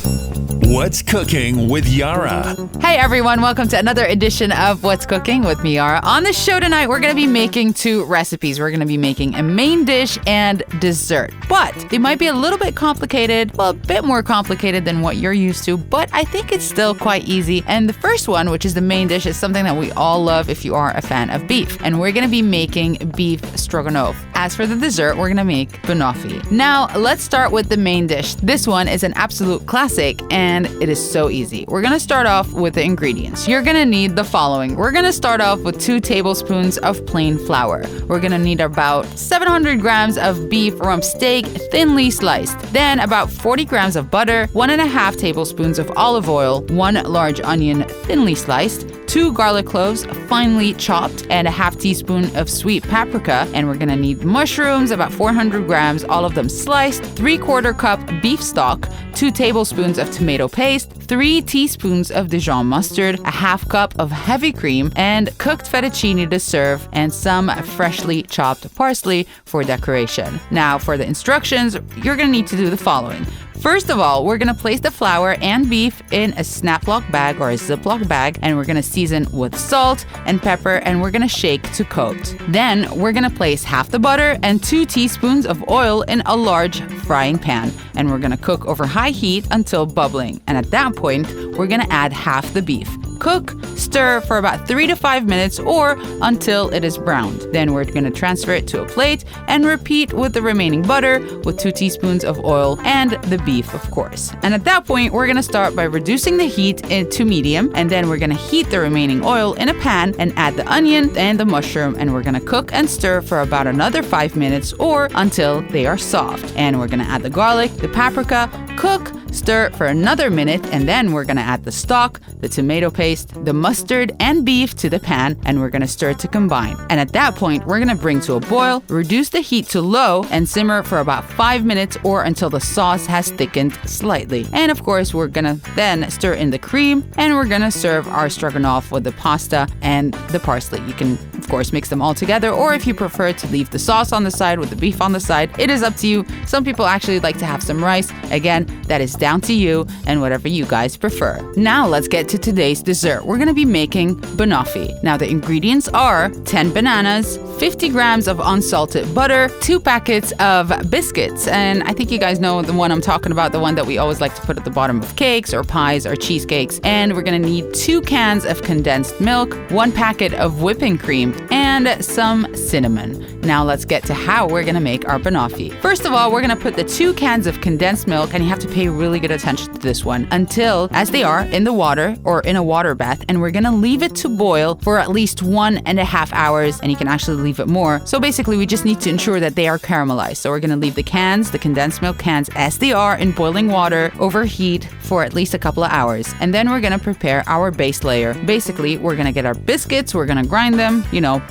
What's Cooking with Yara? Hey everyone, welcome to another edition of What's Cooking with me, Yara. On the show tonight, we're going to be making two recipes. We're going to be making a main dish and dessert. But they might be a little bit complicated, well, a bit more complicated than what you're used to, but I think it's still quite easy. And the first one, which is the main dish, is something that we all love if you are a fan of beef. And we're going to be making beef stroganoff. As for the dessert, we're going to make banoffee. Now, let's start with the main dish. This one is an absolute classic and it is so easy. We're going to start off with the ingredients. You're going to need the following. We're going to start off with 2 tablespoons of plain flour. We're going to need about 700 grams of beef rump steak, thinly sliced. Then about 40 grams of butter, 1.5 tablespoons of olive oil, 1 large onion, thinly sliced, 2 garlic cloves, finely chopped, and a half teaspoon of sweet paprika. And we're gonna need mushrooms, about 400 grams, all of them sliced, 3/4 cup beef stock, 2 tablespoons of tomato paste, 3 teaspoons of Dijon mustard, a half cup of heavy cream, and cooked fettuccine to serve, and some freshly chopped parsley for decoration. Now, for the instructions, you're gonna need to do the following. First of all, we're going to place the flour and beef in a snap-lock bag or a Ziploc bag, and we're going to season with salt and pepper, and we're going to shake to coat. Then, we're going to place half the butter and 2 teaspoons of oil in a large frying pan, and we're going to cook over high heat until bubbling. And at that point, we're going to add half the beef. Cook, stir for about 3 to 5 minutes or until it is browned. Then we're going to transfer it to a plate and repeat with the remaining butter with 2 teaspoons of oil and the beef, of course. And at that point, we're going to start by reducing the heat to medium, and then we're going to heat the remaining oil in a pan and add the onion and the mushroom, and we're going to cook and stir for about another 5 minutes or until they are soft. And we're going to add the garlic, the paprika, cook, stir for another minute, and then we're going to add the stock, the tomato paste, the mustard, and beef to the pan, and we're going to stir to combine. And at that point, we're going to bring to a boil, reduce the heat to low, and simmer for about 5 minutes or until the sauce has thickened slightly. And of course, we're going to then stir in the cream, and we're going to serve our stroganoff with the pasta and the parsley. You can, of course, mix them all together, or if you prefer to leave the sauce on the side with the beef on the side, it is up to you. Some people actually like to have some rice. Again, that is down to you and whatever you guys prefer. Now let's get to today's dessert. We're going to be making banoffee. Now the ingredients are 10 bananas, 50 grams of unsalted butter, 2 packets of biscuits, and I think you guys know the one I'm talking about, the one that we always like to put at the bottom of cakes or pies or cheesecakes. And we're going to need 2 cans of condensed milk, 1 packet of whipping cream, and some cinnamon. Now let's get to how we're going to make our banoffee. First of all, we're going to put the 2 cans of condensed milk, and you have to pay really good attention to this one, until as they are in the water or in a water bath, and we're going to leave it to boil for at least 1.5 hours, and you can actually leave it more. So basically, we just need to ensure that they are caramelized. So we're going to leave the cans, the condensed milk cans, as they are in boiling water over heat for at least a couple of hours. And then we're going to prepare our base layer. Basically, we're going to get our biscuits, we're going to grind them,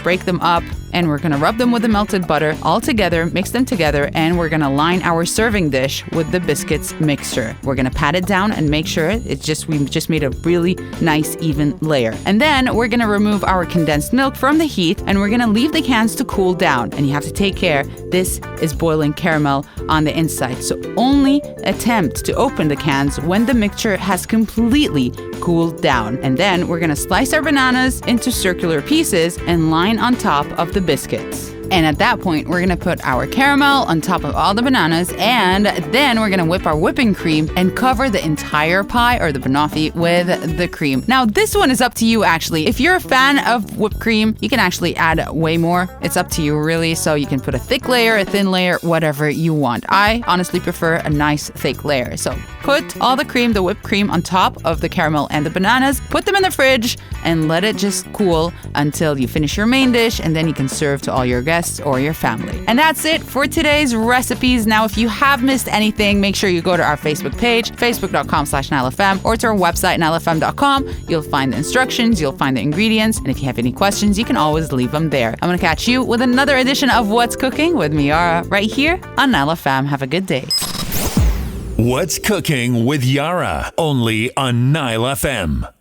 break them up, and we're going to rub them with the melted butter all together, mix them together, and we're going to line our serving dish with the biscuits mixture. We're going to pat it down and make sure we just made a really nice even layer. And then we're going to remove our condensed milk from the heat, and we're going to leave the cans to cool down. And you have to take care, this is boiling caramel on the inside. So only attempt to open the cans when the mixture has completely cooled down. And then we're going to slice our bananas into circular pieces and line on top of the biscuits. And at that point, we're going to put our caramel on top of all the bananas, and then we're going to whip our whipping cream and cover the entire pie or the banoffee with the cream. Now, this one is up to you, actually. If you're a fan of whipped cream, you can actually add way more. It's up to you, really. So you can put a thick layer, a thin layer, whatever you want. I honestly prefer a nice thick layer. So put all the cream, the whipped cream, on top of the caramel and the bananas, put them in the fridge, and let it just cool until you finish your main dish, and then you can serve to all your guests or your family. And that's it for today's recipes. Now, if you have missed anything, make sure you go to our Facebook page, facebook.com/NileFM, or to our website, NileFM.com. You'll find the instructions, you'll find the ingredients, and if you have any questions, you can always leave them there. I'm going to catch you with another edition of What's Cooking with me, Yara, right here on NileFM. Have a good day. What's Cooking with Yara, only on NileFM.